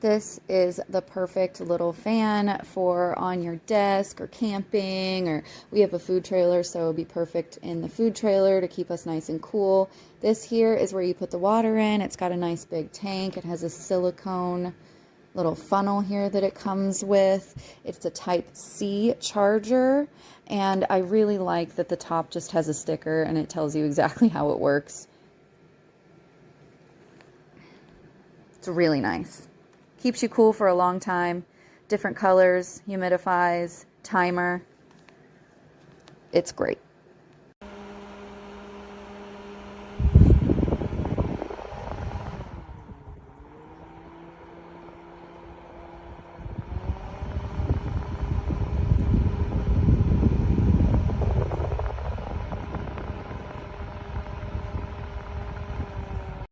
This is the perfect little fan for on your desk or camping, or we have a food trailer, so it'll be perfect in the food trailer to keep us nice and cool. This here is where you put the water in. It's got a nice big tank. It has a silicone little funnel here that it comes with. It's a type C charger, and I really like that the top just has a sticker and it tells you exactly how it works. It's really nice. Keeps you cool for a long time. Different colors, humidifies, timer. It's great.